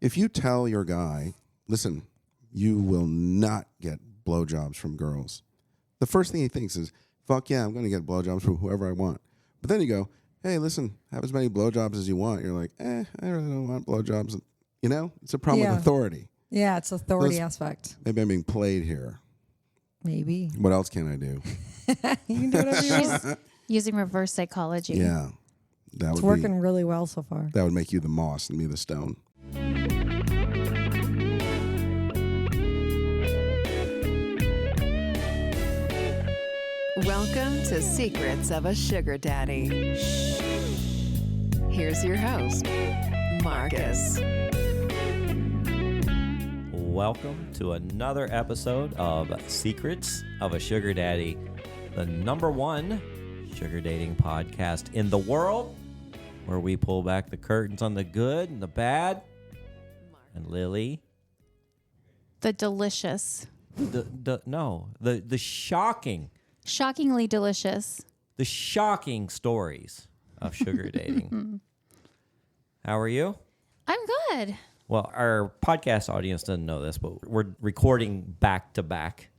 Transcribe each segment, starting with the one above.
If you tell your guy, listen, you will not get blowjobs from girls, the first thing he thinks is, fuck yeah, I'm going to get blowjobs from whoever I want. But then you go, hey, listen, have as many blowjobs as you want. You're like, I really don't want blowjobs. You know, it's a problem with authority. Yeah, it's authority aspect. Maybe I'm being played here. Maybe. What else can I do? You can do whatever you want. Using reverse psychology. Yeah. It's working really well so far. That would make you the moss and me the stone. Welcome to Secrets of a Sugar Daddy. Here's your host, Marcus. Welcome to another episode of Secrets of a Sugar Daddy, the #1 sugar dating podcast in the world, where we pull back the curtains on the good and the bad. And Lily, The delicious. the Shockingly delicious. the shocking stories of sugar dating. How are you? I'm good. Well, our podcast audience doesn't know this, but we're recording back to back,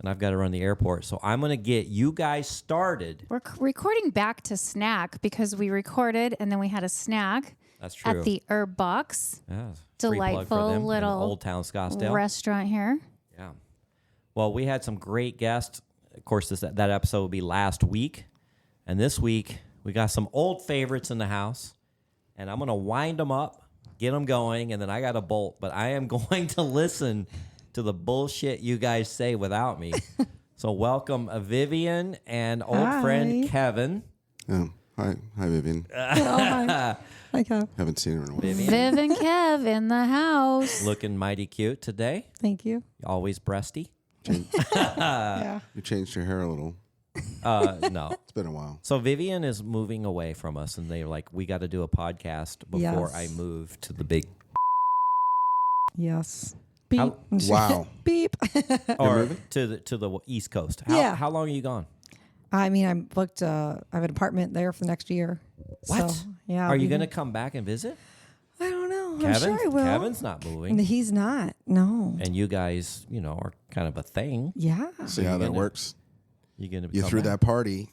and I've got to run the airport. So I'm going to get you guys started. We're recording back to snack because we recorded and then we had a snack. That's true. At the Herb Box. Yeah, free plug for Delightful them in little Old Town Scottsdale restaurant here. Yeah. Well, we had some great guests. Of course, that episode will be last week. And this week, we got some old favorites in the house. And I'm going to wind them up, get them going, and then I got a bolt. But I am going to listen to the bullshit you guys say without me. So welcome Vivian and old friend Kevin. Oh, hi, Vivian. Hi, Kev. Haven't seen her in a while. Viv and Kev in the house. Looking mighty cute today. Thank you. Always breasty. Yeah. You changed your hair a little. No. It's been a while. So Vivian is moving away from us, and they're like, we got to do a podcast before I move to the big... Yes. Beep. Wow. Beep. or to the East Coast. How long are you gone? I mean, I'm booked. I have an apartment there for the next year. What? So, yeah. Are you going to come back and visit? I don't know. I'm sure I will. Kevin's not moving. He's not. No. And you guys, are kind of a thing. Yeah. See how that works? You threw that party.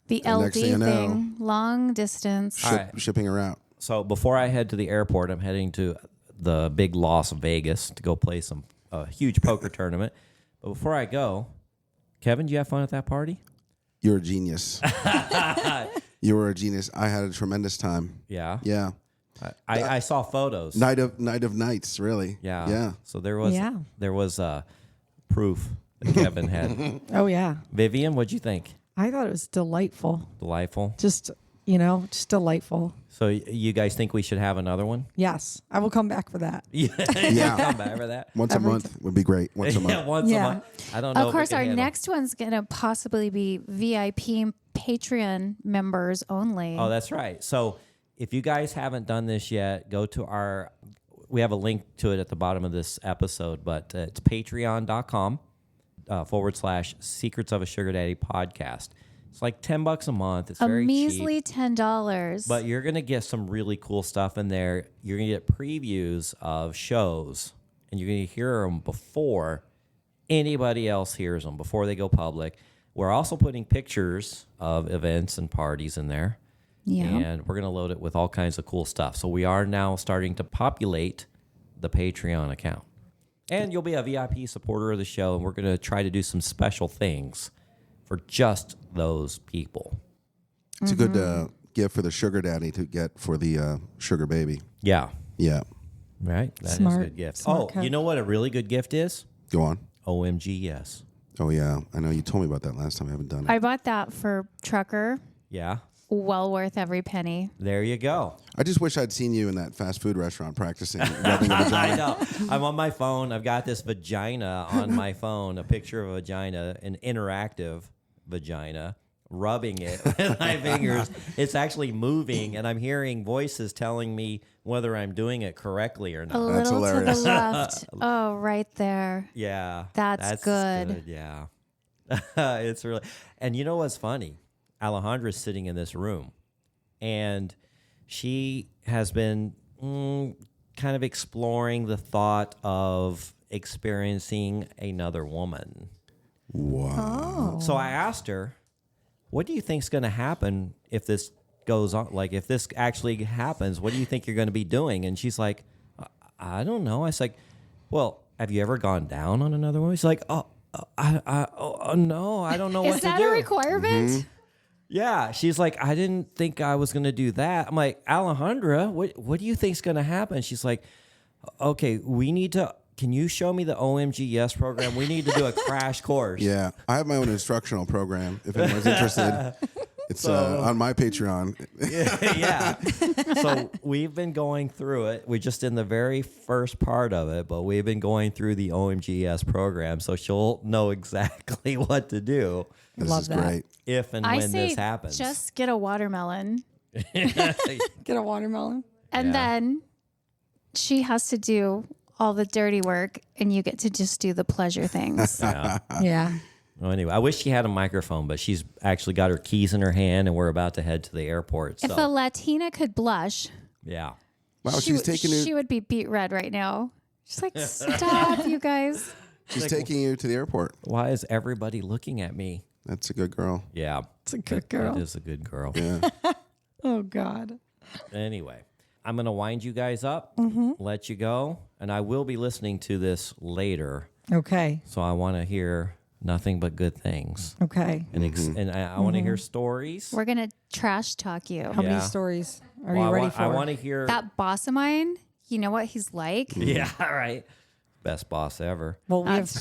The And LD next thing you know, thing. Long distance. Shipping her out. So before I head to the airport, I'm heading to the big Las Vegas to go play a huge poker tournament. But before I go, Kevin, did you have fun at that party? You're a genius. You were a genius. I had a tremendous time. Yeah. Yeah. I saw photos. Night of nights, really. Yeah. Yeah. So there was proof that Kevin had. Oh, yeah. Vivian, what'd you think? I thought it was delightful. Delightful. Just delightful. So you guys think we should have another one? Yes. I will come back for that. Yeah. Come back for that. Once a month would be great. Once a month. Yeah, once a month. I don't know. Of course, our next one's going to possibly be VIP Patreon members only. Oh, that's right. So if you guys haven't done this yet, go to we have a link to it at the bottom of this episode, but it's patreon.com / Secrets of a Sugar Daddy podcast. It's like $10 a month. It's very cheap. A measly $10. But you're going to get some really cool stuff in there. You're going to get previews of shows, and you're going to hear them before anybody else hears them, before they go public. We're also putting pictures of events and parties in there. Yeah. And we're going to load it with all kinds of cool stuff. So we are now starting to populate the Patreon account. And you'll be a VIP supporter of the show, and we're going to try to do some special things for just those people. It's a good gift for the sugar daddy to get for the sugar baby. Yeah. Yeah. Right? That Smart. is a good gift. Smart You know what a really good gift is? Go on. OMG, yes. Oh, yeah. I know you told me about that last time. I haven't done it. I bought that for Trucker. Yeah. Well worth every penny. There you go. I just wish I'd seen you in that fast food restaurant practicing rubbing the vagina. I know. I'm on my phone. I've got this vagina on my phone, a picture of a vagina, an interactive vagina, rubbing it with my fingers. It's actually moving, and I'm hearing voices telling me whether I'm doing it correctly or A not. That's little to hilarious. the left. Oh, right there. Yeah. That's good. Yeah. It's really... And you know what's funny? Alejandra's sitting in this room, and she has been kind of exploring the thought of experiencing another woman. Wow. So I asked her, what do you think's going to happen if this goes on? Like, if this actually happens, what do you think you're going to be doing? And she's like, I don't know. I was like, well, have you ever gone down on another woman? She's like, no, I don't know what to do. Is that a requirement? Yeah. She's like, I didn't think I was going to do that. I'm like, Alejandra, what do you think's going to happen? She's like, okay, can you show me the OMG Yes program? We need to do a crash course. Yeah, I have my own instructional program. If anyone's interested, it's on my Patreon. Yeah. So we've been going through it. We're just in the very first part of it, but we've been going through the OMGS program, so she'll know exactly what to do This Love is that. great. if and I when say this happens. just get a watermelon, Get a watermelon. and Yeah. then she has to do all the dirty work, and you get to just do the pleasure things. Yeah. Yeah. Well, anyway, I wish she had a microphone, but she's actually got her keys in her hand, and we're about to head to the airport. If So a Latina could blush, yeah. Wow, she's taking she you. would be beat red right now. She's like, stop, you guys. She's taking you to the airport. Why is everybody looking at me? That's a good girl. Yeah. It's a good That girl. is a good girl. Yeah. Oh, God. Anyway, I'm going to wind you guys up, let you go, and I will be listening to this later. Okay. So I want to hear nothing but good things. Okay. And, and I want to hear stories. We're going to trash talk you. How many Yeah. stories are Well, you ready for? I want to hear. That boss of mine, you know what he's like? Yeah, right. Best boss ever. Well, we have That's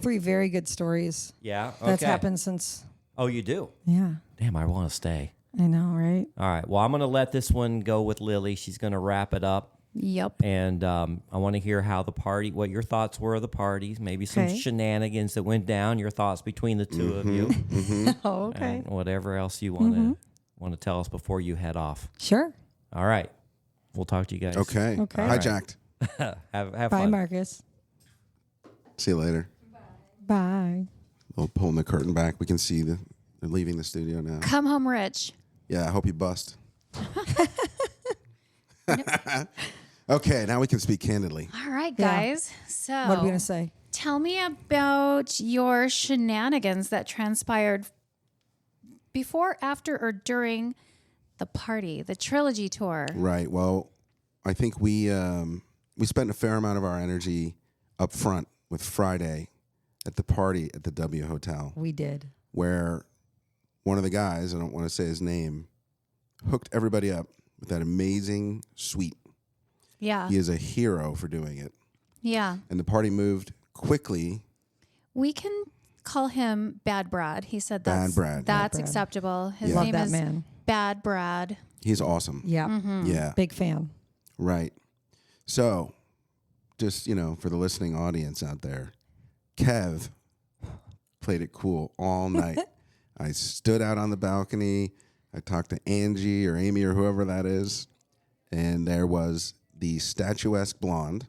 three very good stories Yeah. Okay. that's happened since. Oh, you do? Yeah. Damn, I want to stay. I know, right? All right. Well, I'm going to let this one go with Lily. She's going to wrap it up. Yep. And I want to hear how the party, what your thoughts were of the parties, maybe some Okay. shenanigans that went down, your thoughts between the two of you, Oh, okay. and whatever else you want to tell us before you head off. Sure. All right. We'll talk to you guys. Okay. Okay. Hijacked. Have Bye, fun. Marcus. See you later. Bye. We'll pull the curtain back. We can see they're leaving the studio now. Come home rich. Yeah, I hope you bust. Okay, now we can speak candidly. All right, Yeah. guys. So What are we going to say? tell me about your shenanigans that transpired before, after, or during the party, the trilogy tour. Right. Well, I think we spent a fair amount of our energy up front with Friday at the party at the W Hotel, We did. where one of the guys, I don't want to say his name, hooked everybody up with that amazing suite. Yeah. He is a hero for doing it. Yeah. And the party moved quickly. We can call him Bad Brad. He said that's Bad Brad. That's Bad Brad. acceptable. His Yeah. Love name that is man. Bad Brad. He's awesome. Yeah. Mm-hmm. Yeah. Big fan. Right. So, just, for the listening audience out there, Kev played it cool all night. I stood out on the balcony. I talked to Angie or Amy or whoever that is. And there was the statuesque blonde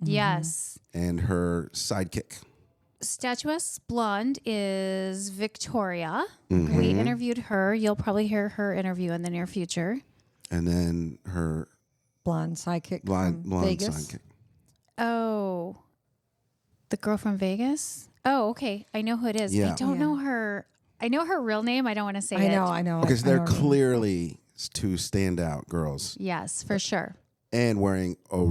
Yes. and her sidekick. Statuesque blonde is Victoria. Mm-hmm. We interviewed her. You'll probably hear her interview in the near future. And then her Blonde sidekick blonde from Vegas. sidekick. Oh, the girl from Vegas? Oh, okay. I know who it is. Yeah. I don't Yeah. know her. I know her real name. I don't want to say I it. know. Okay, so I they're know. clearly two standout girls. Yes, for sure. And wearing a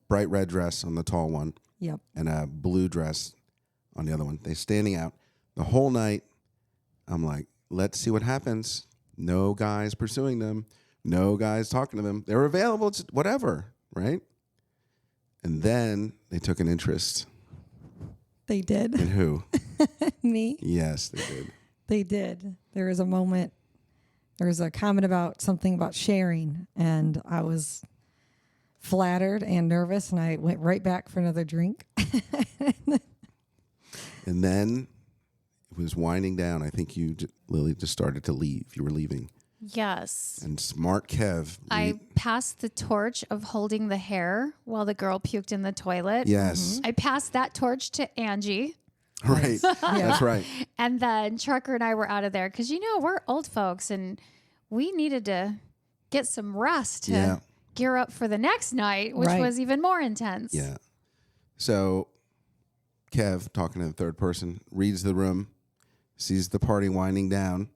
bright red dress on the tall one. Yep. And a blue dress on the other one. They're standing out the whole night. I'm like, let's see what happens. No guys pursuing them. No guys talking to them. They're available, it's whatever, right? And then they took an interest They did. in who? Me. Yes, they did. They did. There was a moment. There was a comment about something about sharing, and I was flattered and nervous, and I went right back for another drink. And then it was winding down. I think Lily, just started to leave. You were leaving. Yes. And smart Kev. I passed the torch of holding the hair while the girl puked in the toilet. Yes. I passed that torch to Angie. Right. That's right. And then Trucker and I were out of there because, we're old folks and we needed to get some rest to Yeah. gear up for the next night, which Right. was even more intense. Yeah. So Kev, talking to the third person, reads the room, sees the party winding down,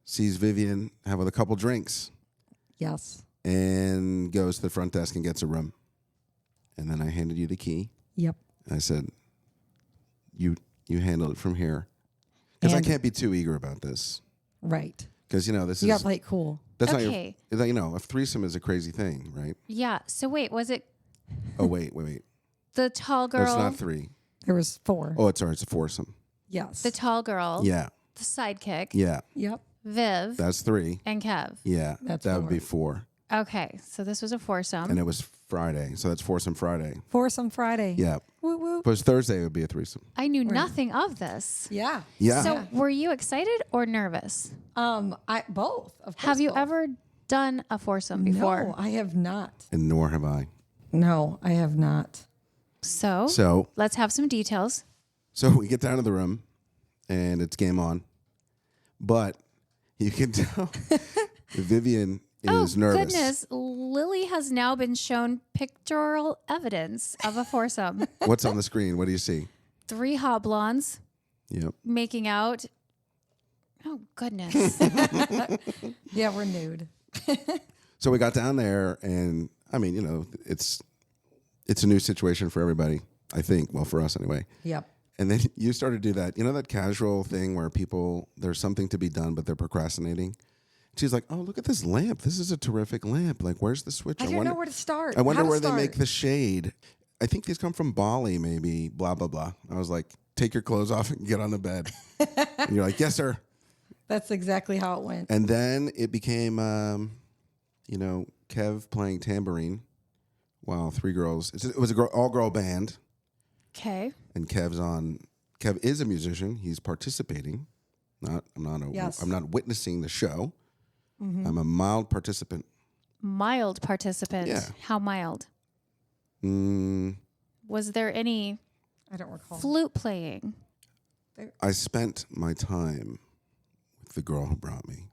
sees Vivian have a couple drinks, Yes. and goes to the front desk and gets a room. And then I handed you the key. Yep. I said, you handle it from here. Because I And- can't be too eager about this. Right. Because, this You got is... to play it cool. That's Okay. not your... a threesome is a crazy thing, right? Yeah. So wait, was it Oh, wait. the tall No, girl? it's not 3. There was 4. Oh, it's a foursome. Yes. The tall girl. Yeah. The sidekick. Yeah. Yep. Viv. That's 3. and Kev. Yeah. That's that would 4. be 4. Okay. So this was a foursome. And it was Friday. So that's foursome Friday. Foursome Friday. Yeah. Woo woo. If it was Thursday, it would be a threesome. I knew nothing of this. Yeah. Yeah. So were you excited or nervous? I both. Of course, Have you both. ever done a foursome before? No, I have not. And nor have I. No, I have not. So So let's have some details. we get down to the room, and it's game on. But you can tell Vivian is nervous. Goodness, Lily has now been shown pictorial evidence of a foursome. What's on the screen? What do you see? 3 hot blondes Yep. making out. Oh goodness. Yeah, we're nude. So we got down there, and I mean, it's a new situation for everybody. I think, well, for us anyway. Yep. And then you started to do that, that casual thing where there's something to be done, but they're procrastinating. She's like, "Oh, look at this lamp. This is a terrific lamp. Like, where's the switch? I didn't know where to start. I wonder How to where they start. make the shade. I think these come from Bali, maybe. Blah blah blah." I was like, "Take your clothes off and get on the bed." And you're like, "Yes, sir." That's exactly how it went. And then it became, Kev playing tambourine while 3 girls. It was all-girl band, Okay. and Kev is a musician. He's participating. Yes. I'm not witnessing the show. I'm a mild participant. Mild participant. Yeah. How mild? Mm, Was there any I don't recall. flute playing? I spent my time with the girl who brought me.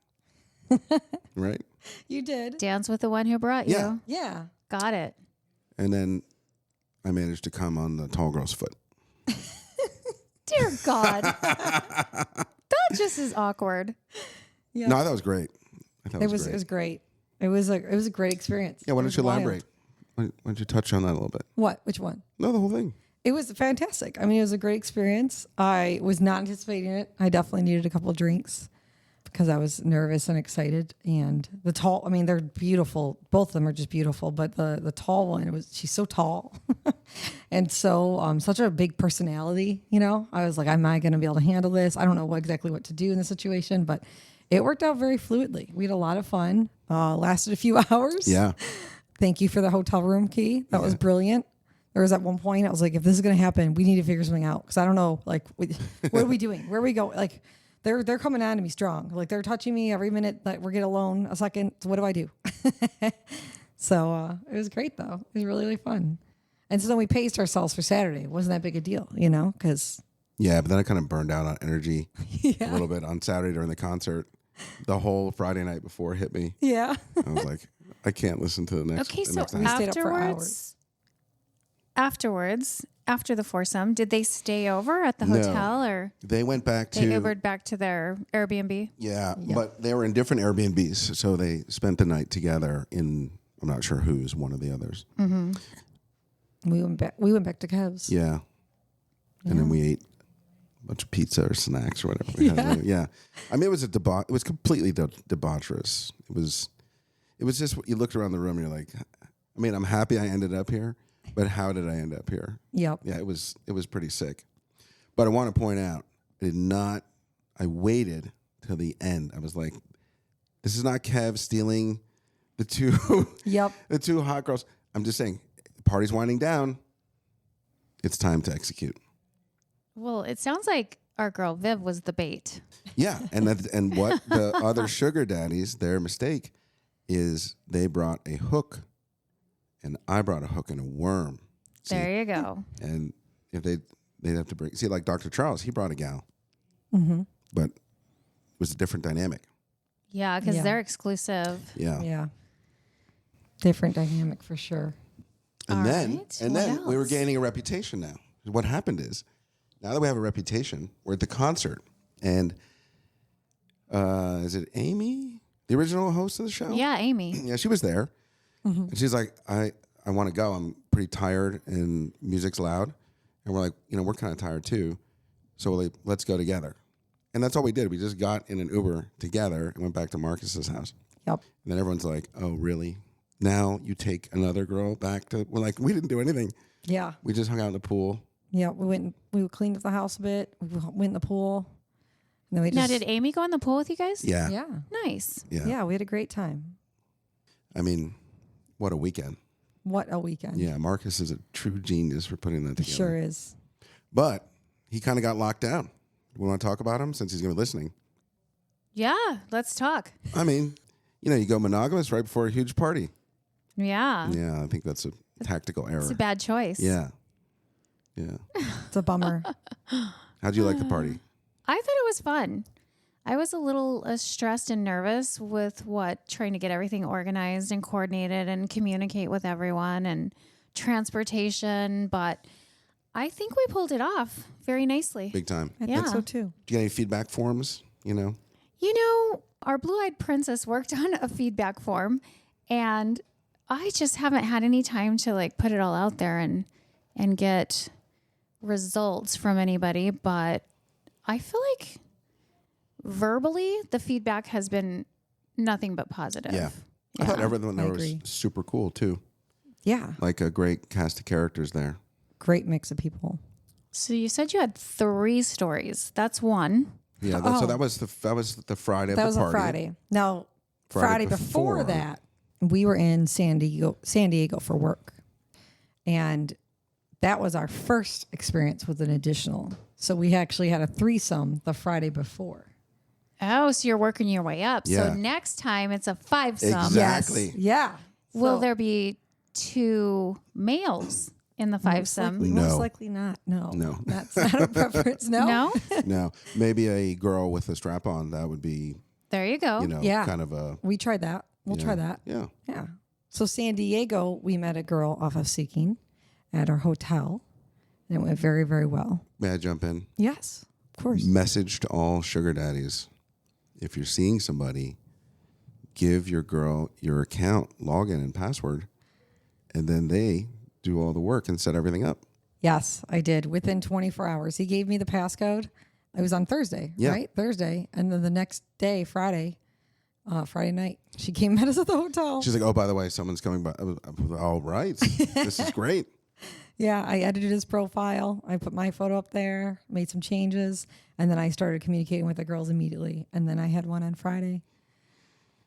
Right? You did. Dance with the one who brought you. Yeah. Yeah. Got it. And then I managed to come on the tall girl's foot. Dear God. That just is awkward. Yeah. No, I thought it was great. It was great. It was a great experience. Yeah, why It don't was you wild. elaborate? Why don't you touch on that a little bit? What? Which one? No, the whole thing. It was fantastic. I mean, it was a great experience. I was not anticipating it. I definitely needed a couple of drinks because I was nervous and excited. And they're beautiful. Both of them are just beautiful. But the tall one, she's so tall. And so such a big personality, I was like, am I going to be able to handle this? I don't know exactly what to do in the situation, but it worked out very fluidly. We had a lot of fun. Lasted a few hours. Yeah. Thank you for the hotel room key. That was brilliant. There was at one point I was like, if this is going to happen, we need to figure something out because I don't know, like, what are we doing? Where are we going? Like, they're coming on to me strong. Like, they're touching me every minute. Like, we're getting alone a second. So what do I do? So it was great though. It was really, really fun. And so then we paced ourselves for Saturday. It wasn't that big a deal, because Yeah, but then I kind of burned out on energy a little bit on Saturday during the concert. The whole Friday night before hit me. yeah. I was like, I can't listen to the next. Okay, the so next night. stayed up for afterwards, after the foursome, did they stay over at the No. hotel or They went back they to Ubered back to their Airbnb? yeah, but they were in different Airbnbs, so they spent the night together in. I'm not sure who's one of the others. We went back to Kev's. Yeah, and then we ate a bunch of pizza or snacks or whatever. We had. Yeah, I mean it was it was completely debaucherous. It was just you looked around the room and you're like, I mean I'm happy I ended up here, but how did I end up here? Yep. Yeah, it was pretty sick. But I want to point out, I waited till the end. I was like, this is not Kev stealing the two Yep. the two hot girls. I'm just saying, the party's winding down. It's time to execute. Well, it sounds like our girl Viv was the bait. Yeah, and what the other sugar daddies, their mistake is they brought a hook, and I brought a hook and a worm. See, There you go. and if they'd have to bring like Dr. Charles, he brought a gal, but it was a different dynamic. Yeah, because Yeah. they're exclusive. Yeah. Yeah. Different dynamic for sure. And All then, right. and What then we were else? gaining a reputation now. What happened is, now that we have a reputation, we're at the concert. And is it Amy, the original host of the show? Yeah, Amy. Yeah, she was there. And she's like, I want to go. I'm pretty tired and music's loud. And we're like, we're kind of tired too. So we're like, let's go together. And that's all we did. We just got in an Uber together and went back to Marcus's house. Yep. And then everyone's like, oh, really? Now you take another girl back to, we're like, we didn't do anything. Yeah. We just hung out in the pool. Yeah. We cleaned up the house a bit. We went in the pool. And then we Now, just. did Amy go in the pool with you guys? Yeah. Yeah. Nice. Yeah. We had a great time. I mean, what a weekend. What a weekend. Yeah. Marcus is a true genius for putting that He together. sure is. But he kind of got locked down. We want to talk about him since he's going to be listening. Yeah, let's talk. I mean, you go monogamous right before a huge party. Yeah. Yeah, I think that's a tactical error. It's a bad choice. Yeah. Yeah. It's a bummer. How'd you like the party? I thought it was fun. I was a little stressed and nervous with trying to get everything organized and coordinated and communicate with everyone and transportation, but I think we pulled it off very nicely. Big time. I Yeah. think so too. Do you get any feedback forms? Our blue-eyed princess worked on a feedback form, and I just haven't had any time to put it all out there and get results from anybody, but I feel like verbally the feedback has been nothing but positive. Yeah. I thought everyone there was agree. super cool too. Yeah. Like a great cast of characters there. Great mix of people. So you said you had 3 stories. That's one. Yeah. So that was the Friday of That the was party. a Friday. Now, Friday Friday before before. that, we were in San Diego for work. And that was our first experience with an additional. So we actually had a threesome the Friday before. Oh, so you're working your way up. Yeah. So next time it's a 5-some. Exactly. Yes. Yeah. Will So- there be 2 males in the 5-some? No. Most likely not. No. No. That's not a preference. No. No? No, maybe a girl with a strap on. That would be, There you go. Yeah. kind of a. We tried that. We'll try that. Yeah. Yeah. So San Diego, we met a girl off of Seeking at our hotel. And it went very, very well. May I jump in? Yes, of course. Message to all sugar daddies. If you're seeing somebody, give your girl your account, login, and password, and then they do all the work and set everything up. Yes, I did. Within 24 hours. He gave me the passcode. It was on Thursday, Yeah. right? Thursday. And then the next day, Friday night, she came met us at the hotel. She's like, oh, by the way, someone's coming by. All right. This is great. Yeah, I edited his profile. I put my photo up there, made some changes, and then I started communicating with the girls immediately. And then I had one on Friday.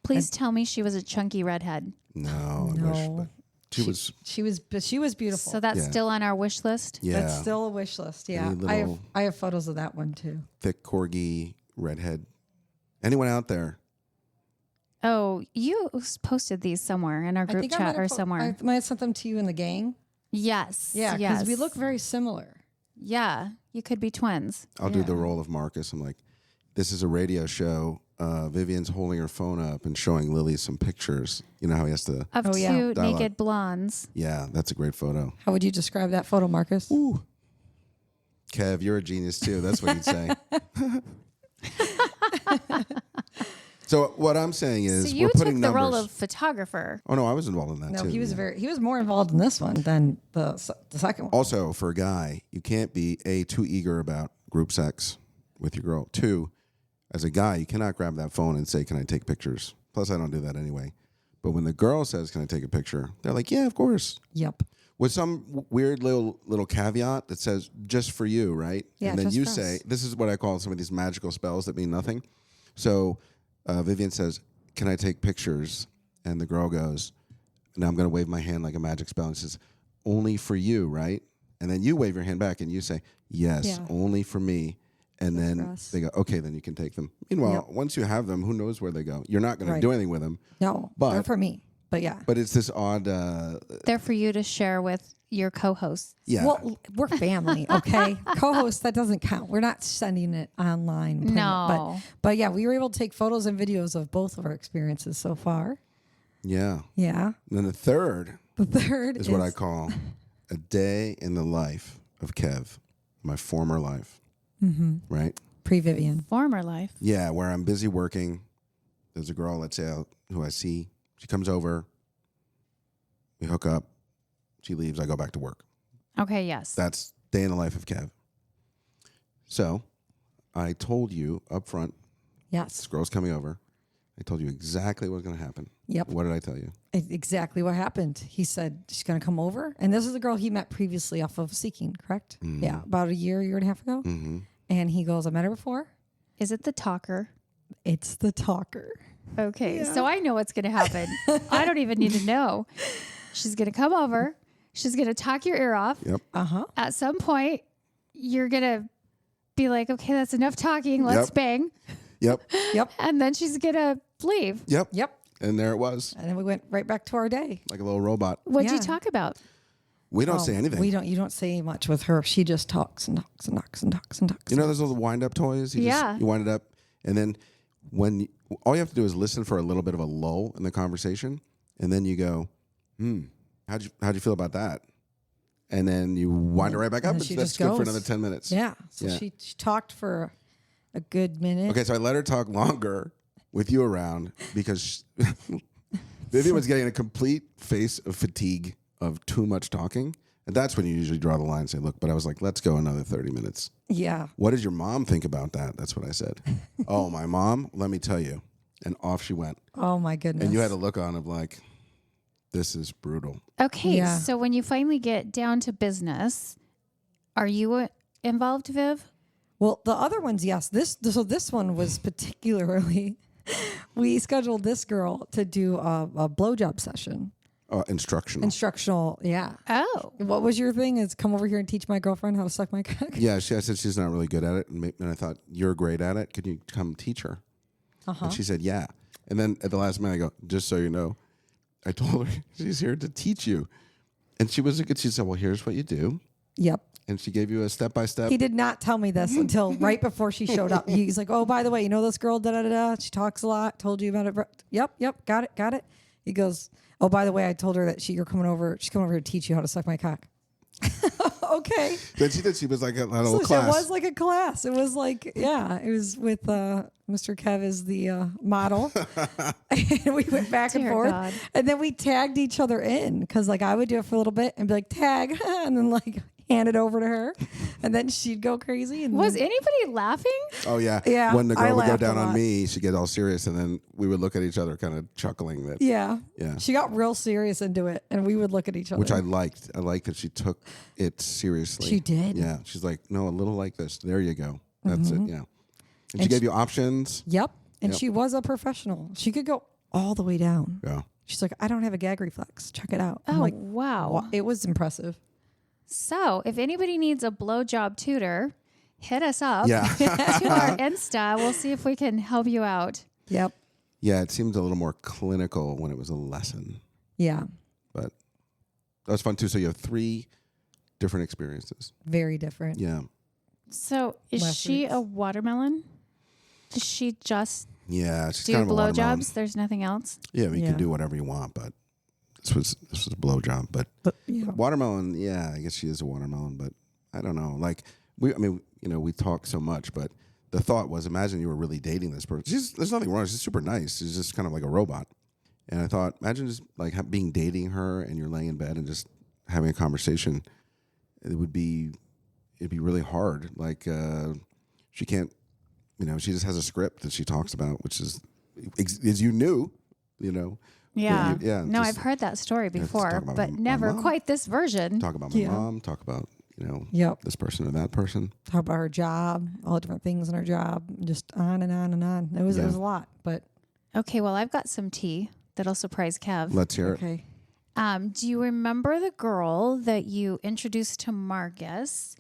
Please tell me she was a chunky redhead. No, I wish, but she was, She was beautiful. So that's Yeah. still on our wish list. yeah, That's still a wish list. Yeah, Any I have little- I have photos of that one too. thick corgi, redhead. Anyone out there? Oh, you posted these somewhere in our group I chat might or have somewhere. I might have sent them to you in the gang. Yes. Yeah, because yes. we look very similar. Yeah, you could be twins. I'll do the role of Marcus. I'm like, this is a radio show. Vivian's holding her phone up and showing Lily some pictures. You know how he has to. Of Oh, 2 yeah. Dialogue. naked blondes. Yeah, that's a great photo. How would you describe that photo, Marcus? Ooh. Kev, you're a genius too. That's what you'd say. So what I'm saying So is you we're took putting the numbers. role of photographer. Oh no, I was involved in that No, too. he was yeah. he was more involved in this one than the second one. Also, for a guy, you can't be too eager about group sex with your girl. 2, as a guy, you cannot grab that phone and say, "Can I take pictures?" Plus, I don't do that anyway. But when the girl says, "Can I take a picture?" They're like, "Yeah, of course." Yep. With some weird little caveat that says "just for you," right? Yeah, and then just you for say, us. "This is what I call some of these magical spells that mean nothing." So Vivian says, "Can I take pictures?" And the girl goes, "Now I'm going to wave my hand like a magic spell." And says, "Only for you, right?" And then you wave your hand back and you say, "Yes, Yeah. only for me." And Just for then us. they go, "Okay, then you can take them." Meanwhile, once you have them, who knows where they go? You're not going Right. to do anything with them. No, But- they're for me. But yeah. But it's this odd, They're for you to share with your co-hosts. yeah. Well, we're family, okay? Co-host, that doesn't count. We're not sending it online. putting it- No. But yeah, we were able to take photos and videos of both of our experiences so far. Yeah. Yeah. And then the third The third is what I call a day in the life of Kev, my former life. Right? pre-Vivian. Former life. Yeah, where I'm busy working. There's a girl, let's say, who I see. She comes over. We hook up. She leaves. I go back to work. Okay, yes. That's day in the life of Kev. So I told you up front, Yes. this girl's coming over. I told you exactly what was going to happen. Yep. What did I tell you? Exactly what happened. He said she's going to come over. And this is the girl he met previously off of Seeking, correct? Yeah. About a year and a half ago. Mm-hmm. And he goes, I met her before. Is it the talker? It's the talker. Okay, so I know what's going to happen. I don't even need to know. She's going to come over. She's going to talk your ear off. Yep. Uh-huh. At some point, you're going to be like, okay, that's enough talking. Let's Yep. bang. Yep. Yep. And then she's going to leave. Yep. Yep. And there it was, And then we went right back to our day. like a little robot. What'd you Yeah. talk about? We don't Oh, say anything. You don't say much with her. She just talks and talks and talks and talks and talks. You know those little wind-up toys? Yeah. You wind it up, and then all you have to do is listen for a little bit of a lull in the conversation, and then you go, how'd you feel about that? And then you wind it right back up. and she That's just good for goes. another 10 minutes. Yeah. So Yeah. she talked for a good minute. Okay, so I let her talk longer with you around because Vivian was getting a complete face of fatigue of too much talking. And that's when you usually draw the line and say, look, but I was like, let's go another 30 minutes. Yeah. What does your mom think about that? That's what I said. Oh, my mom? Let me tell you. And off she went. Oh my goodness. And you had a look on of like, this is brutal. Okay, Yeah. so when you finally get down to business, are you involved, Viv? Well, the other ones, yes. This one was particularly. We scheduled this girl to do a blowjob session, Instructional. Yeah. Oh. What was your thing? Is come over here and teach my girlfriend how to suck my cock? Yeah, I said she's not really good at it. And I thought, you're great at it. Could you come teach her? And she said, yeah. And then at the last minute, I go, just so you know, I told her she's here to teach you. And she said, well, here's what you do. Yep. And she gave you a step-by-step. He did not tell me this until right before she showed up. He's like, oh, by the way, you know this girl, da-da-da-da. She talks a lot. Told you about it. Yep. Got it. He goes, oh, by the way, I told her that she's coming over here to teach you how to suck my cock. Okay. Then she did. She was like a little So class. it was like a class. It was like, yeah, it was with Mr. Kev as the model. And we went back and Dear forth. God. And then we tagged each other in because like I would do it for a little bit and be like, tag, and then like hand it over to her. And then she'd go crazy. And Was then, anybody laughing? Oh, yeah. Yeah, When the I girl would go laughed a down on lot. me, she'd get all serious, and then we would look at each other kind of chuckling. That yeah. Yeah. She got real serious into it. And we would look at each other. Which I liked. I liked that she took it seriously. She did. Yeah. She's like, no, a little like this. There you go. That's it. Yeah. And she gave you options. Yep. And Yep. she was a professional. She could go all the way down. Yeah. She's like, I don't have a gag reflex. Check it out. I'm Oh, like, wow. "Wow." It was impressive. So if anybody needs a blowjob tutor, hit us up Yeah. to our Insta. We'll see if we can help you out. Yep. Yeah. It seemed a little more clinical when it was a lesson, Yeah. but that was fun too. So you have 3 different experiences. Very different. Yeah. So is Last she week's. a watermelon? Does she just Yeah. She's do kind of a watermelon. blowjobs? There's nothing else? Yeah. You Yeah. can do whatever you want, but this was a blowjob. But Yeah. watermelon, yeah, I guess she is a watermelon, but I don't know. Like we talk so much, but the thought was, imagine you were really dating this person. There's nothing wrong. She's super nice. She's just kind of like a robot. And I thought, imagine just like dating her, and you're laying in bed and just having a conversation. It'd be really hard. Like she can't, she just has a script that she talks about, which is you knew, Yeah. yeah, No, just- I've heard that story to talk before, about but my never mom. quite this version. talk about my Yeah. mom, talk about, Yep. this person or that person. Talk about her job, all the different things in her job, just on and on and on. It was Yeah. a lot, but Okay, well, I've got some tea that'll surprise Kev. Let's hear it. okay. Do you remember the girl that you introduced to Marcus?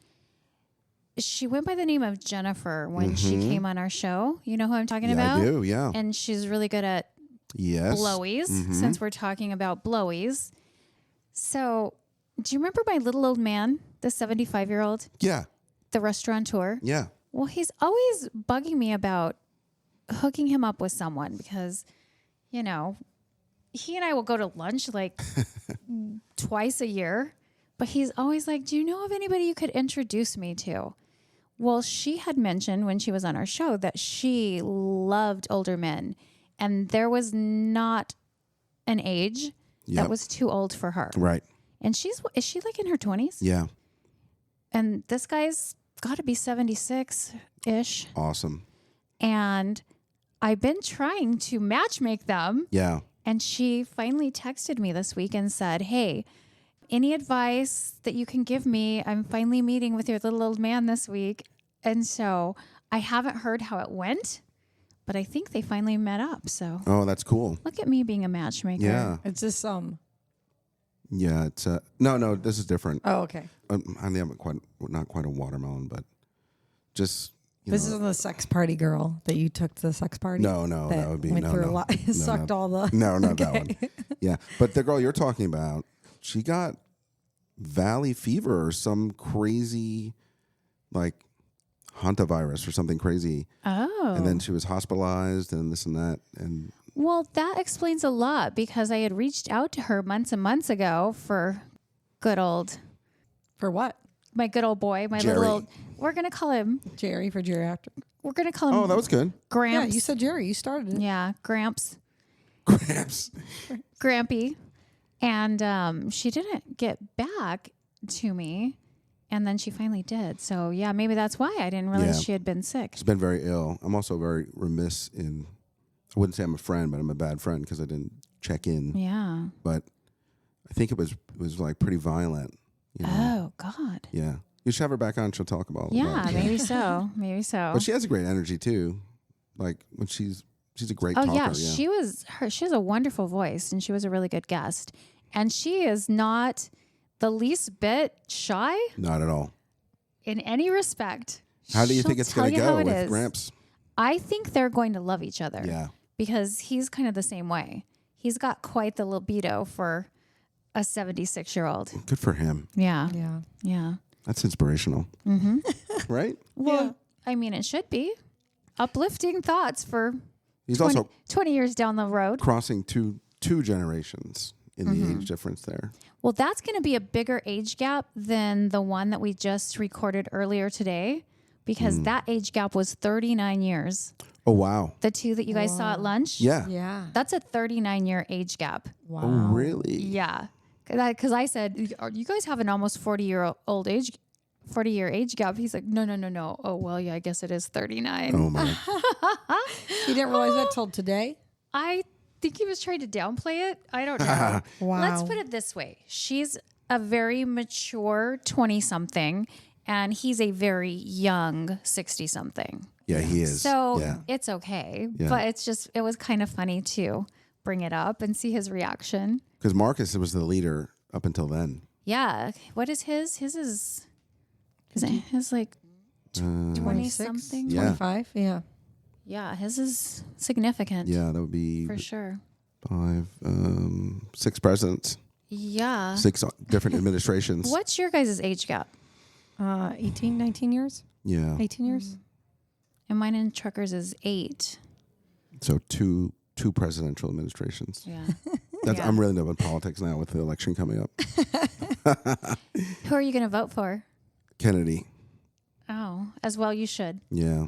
She went by the name of Jennifer when she came on our show. You know who I'm talking Yeah, about? I do. Yeah. And she's really good at Yes. blowies, since we're talking about blowies. So, do you remember my little old man, the 75-year-old, Yeah. the restaurateur? Yeah. Well, he's always bugging me about hooking him up with someone because, he and I will go to lunch like twice a year, but he's always like, do you know of anybody you could introduce me to? Well, she had mentioned when she was on our show that she loved older men, and there was not an age that was too old for her. Right. And is she like in her 20s? Yeah. And this guy's got to be 76-ish. Awesome. And I've been trying to matchmake them. Yeah. And she finally texted me this week and said, hey, any advice that you can give me? I'm finally meeting with your little old man this week. And so I haven't heard how it went, but I think they finally met up. So Oh, that's cool. look at me being a matchmaker. Yeah. It's just Yeah. It's no. This is different. Oh, okay. I haven't not quite a watermelon, but just This isn't the sex party girl that you took to the sex party. No, that would be went no, through no. a lot. Sucked all the. No, not that one. Yeah, but the girl you're talking about, she got valley fever or some crazy, like, hantavirus or something crazy. Oh. And then she was hospitalized and this and that. And Well, that explains a lot because I had reached out to her months and months ago for good old, For what? my good old boy, my Jerry. little old, we're going to call him, Jerry for geriatric. we're going to call him oh, that was good. Gramps. Yeah, you said Jerry. You started it. Yeah, Gramps. Gramps. Grampy. And she didn't get back to me. And then she finally did. So, yeah, maybe that's why I didn't realize she had been sick. She's been very ill. I'm also very remiss in, I wouldn't say I'm a friend, but I'm a bad friend because I didn't check in. Yeah. But I think it was like pretty violent. You know? Oh, God. Yeah. You should have her back on. She'll talk about Yeah, about it. maybe so. Maybe so. But she has a great energy too. Like when she's a great Oh talker. yeah, she has a wonderful voice, and she was a really good guest. And she is not the least bit shy Not at all. in any respect. How do you She'll think it's tell going to you how go it with is. Gramps? I think they're going to love each other. Yeah. Because he's kind of the same way. He's got quite the libido for a 76-year-old. Good for him. Yeah. Yeah. Yeah. That's inspirational. Right? Well, I mean, it should be uplifting thoughts for He's 20, also 20 years down the road. crossing two generations in the age difference there. Well, that's going to be a bigger age gap than the one that we just recorded earlier today because that age gap was 39 years. Oh, wow. The two that you guys saw at lunch? Yeah. Yeah. That's a 39-year age gap. Wow. Oh, really? Yeah. Because I said, you guys have an almost 40-year age gap. He's like, no. Oh, well, yeah, I guess it is 39. Oh, my. You didn't realize that till today? I think he was trying to downplay it. I don't know. Wow. Let's put it this way. She's a very mature 20-something, and he's a very young 60-something. Yeah, he is. So yeah. it's okay. Yeah. But it was kind of funny to bring it up and see his reaction. Because Marcus was the leader up until then. Yeah. What is his? His is it his like 20-something? Yeah. 25? Yeah. Yeah, his is significant. Yeah, that would be For sure. 6 presidents, Yeah. 6 different administrations. What's your guys' age gap? 18, 19 years? Yeah. 18 years? And mine in truckers is 8. So two presidential administrations. Yeah. That's, I'm really into politics now with the election coming up. Who are you going to vote for? Kennedy. Oh, as well you should. Yeah.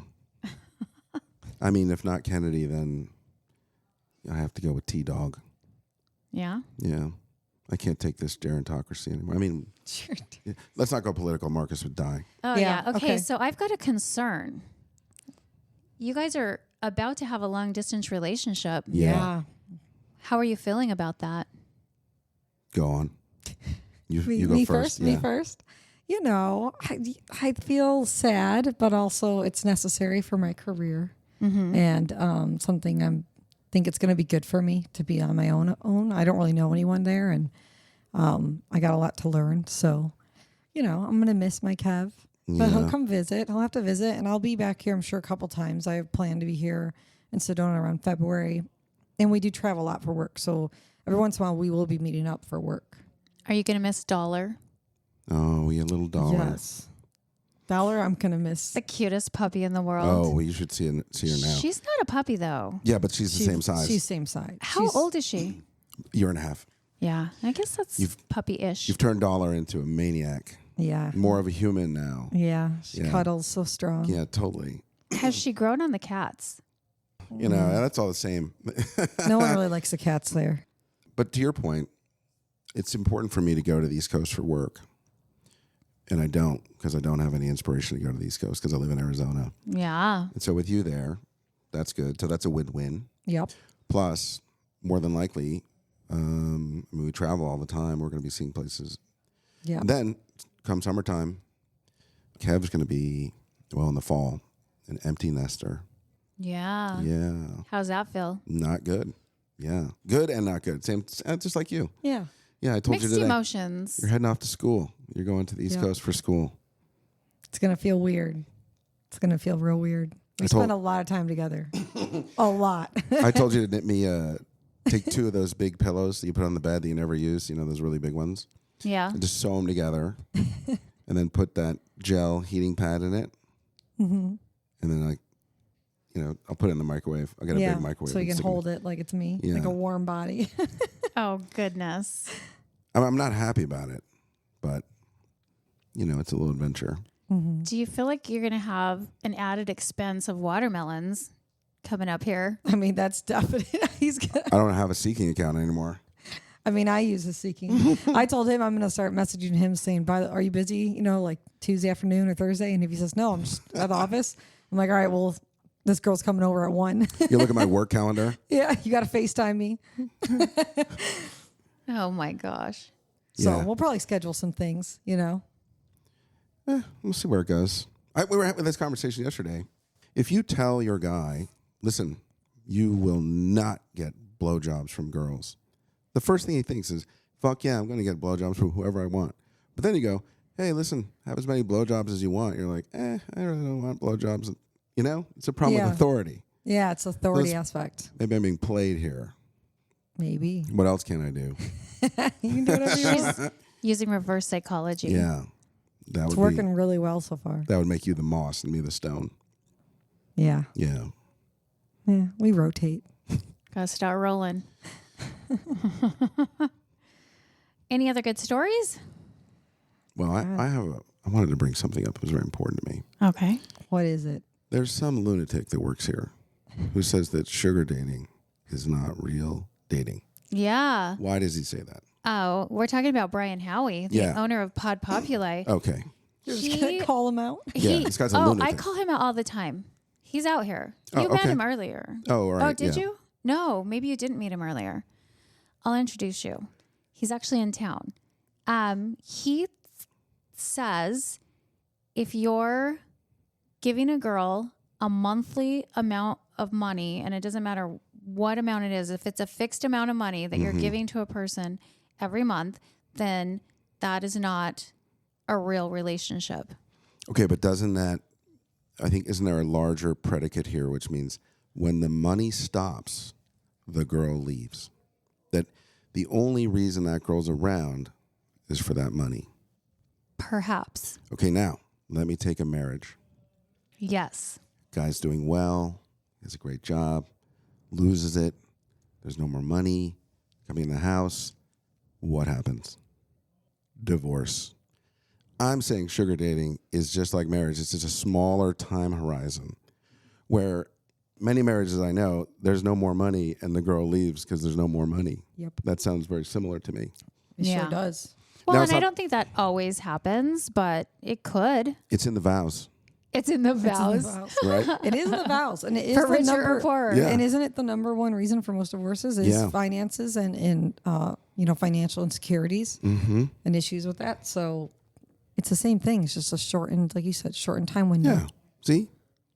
I mean, if not Kennedy, then I have to go with T-Dog. Yeah. Yeah. I can't take this gerontocracy anymore. I mean, Sure. yeah, let's not go political. Marcus would die. Oh, Yeah, yeah. Okay, okay. so I've got a concern. You guys are about to have a long distance relationship. Yeah. How are you feeling about that? Go on. You go Me first. Me Yeah. first. You know, I feel sad, but also it's necessary for my career. And something think it's going to be good for me to be on my own. I don't really know anyone there, and I got a lot to learn. So, you know, I'm going to miss my Kev, but he'll come visit. He'll have to visit, and I'll be back here, I'm sure, a couple times. I have planned to be here in Sedona around February, and we do travel a lot for work. So every once in a while, we will be meeting up for work. Are you going to miss Dollar? Oh, yeah, little dollar. Yes. Dollar, I'm going to miss. The cutest puppy in the world. Oh, well, you should see her now. She's not a puppy, though. Yeah, but she's the same size. She's same size. How old is she? Year and a half. Yeah, I guess that's puppy-ish. You've turned Dollar into a maniac. Yeah. More of a human now. Yeah. She Yeah. cuddles so strong. Yeah, totally. Has she grown on the cats? You know, that's all the same. No one really likes the cats there. But to your point, it's important for me to go to the East Coast for work. And I don't, because I don't have any inspiration to go to the East Coast because I live in Arizona. Yeah. And so with you there, that's good. So that's a win-win. Yep. Plus, more than likely, we travel all the time. We're going to be seeing places. Yeah. And then, come summertime, Kev's going to be, well, in the fall, an empty nester. Yeah. Yeah. How's that feel? Not good. Yeah. Good and not good. Same, just like you. Yeah. Yeah, I told Mixed you today. emotions. You're heading off to school. You're going to the East Yeah. Coast for school. It's going to feel weird. It's going to feel real weird. We spend a lot of time together. A lot. I told you to knit me, take 2 of those big pillows that you put on the bed that you never use, you know, those really big ones. Yeah. And just sew them together and then put that gel heating pad in it. Mm-hmm. And then, I'll put it in the microwave. I got a big microwave. So you can hold it like it's me, like a warm body. Oh, goodness. I'm not happy about it, but, it's a little adventure. Mm-hmm. Do you feel like you're going to have an added expense of watermelons coming up here? I mean, that's definite. He's gonna, I don't have a Seeking account anymore. I mean, I use the Seeking. I told him I'm going to start messaging him saying, are you busy, like Tuesday afternoon or Thursday? And if he says, no, I'm just at the office. I'm like, all right, well, this girl's coming over at 1. You look at my work calendar. Yeah, you got to FaceTime me. Oh, my gosh. So Yeah. we'll probably schedule some things, We'll see where it goes. We were having this conversation yesterday. If you tell your guy, listen, you will not get blowjobs from girls, the first thing he thinks is, fuck yeah, I'm going to get blowjobs from whoever I want. But then you go, hey, listen, have as many blowjobs as you want. You're like, I really don't want blowjobs. It's a problem Yeah. with authority. Yeah, it's authority aspect. Maybe I'm being played here. Maybe. What else can I do? You can do whatever you want. She's using reverse psychology. Yeah. That It's would working really well so far. that would make you the moss and me the stone. Yeah. Yeah. Yeah, we rotate. Gotta start rolling. Any other good stories? Well, I wanted to bring something up that was very important to me. Okay. What is it? There's some lunatic that works here who says that sugar dating is not real dating. Yeah. Why does he say that? Oh, we're talking about Brian Howie, the Yeah. owner of Pod Populi. Okay. You're just going to call him out? Yeah, this guy's a I lunatic. call him out all the time. He's out here. Oh, You met okay. him earlier. Oh, all right. Oh, did yeah. you? No, maybe you didn't meet him earlier. I'll introduce you. He's actually in town. He says if you're giving a girl a monthly amount of money, and it doesn't matter what amount it is, if it's a fixed amount of money that you're giving to a person every month, then that is not a real relationship. Okay, but isn't there a larger predicate here, which means when the money stops, the girl leaves? That the only reason that girl's around is for that money. Perhaps. Okay, now, let me take a marriage. Yes. Guy's doing well, has a great job, loses it, there's no more money, coming in the house. What happens? Divorce. I'm saying sugar dating is just like marriage. It's just a smaller time horizon where many marriages I know, there's no more money and the girl leaves because there's no more money. Yep. That sounds very similar to me. It Yeah. sure does. Well, Now, and it's I not- don't think that always happens, but it could. It's in the vows, It's in the It's in the vows. vows. right? It is in the vows. And it is For the richer number, or poorer. Yeah. And isn't it the number one reason for most divorces is Yeah. finances and financial insecurities Mm-hmm. and issues with that. So it's the same thing. It's just a shortened, like you said, shortened time window. Yeah. See?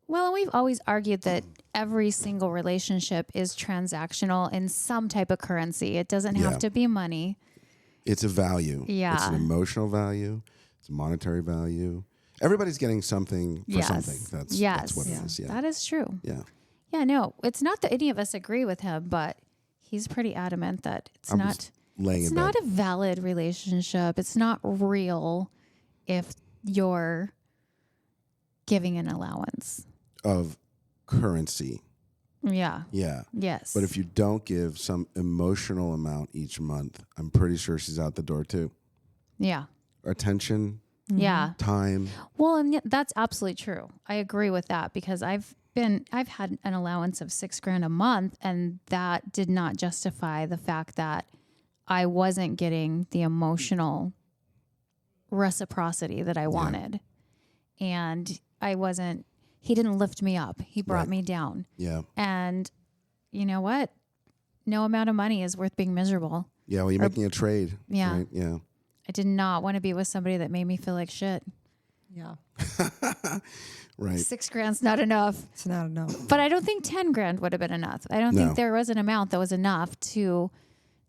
Well, and we've always argued that every single relationship is transactional in some type of currency. It doesn't have Yeah. to be money. It's a value. Yeah. It's an emotional value. It's a monetary value. Everybody's getting something for Yes. something. That's what it is. Yeah. That is true. Yeah. Yeah, no, it's not that any of us agree with him, but he's pretty adamant that I'm just laying it's in not bed. a valid relationship. It's not real if you're giving an allowance. Of currency. Yeah. Yeah. Yes. But if you don't give some emotional amount each month, I'm pretty sure she's out the door too. Yeah. Attention, Yeah. time. Well, and that's absolutely true. I agree with that because I've had an allowance of $6,000 a month, and that did not justify the fact that I wasn't getting the emotional reciprocity that I wanted. And he didn't lift me up. He brought me down. Yeah. And you know what? No amount of money is worth being miserable. Yeah. Well, you're making a trade. Yeah. Right? Yeah. I did not want to be with somebody that made me feel like shit. Yeah. Right. $6,000's not enough. It's not enough. But I don't think 10 grand would have been enough. I don't No. think there was an amount that was enough to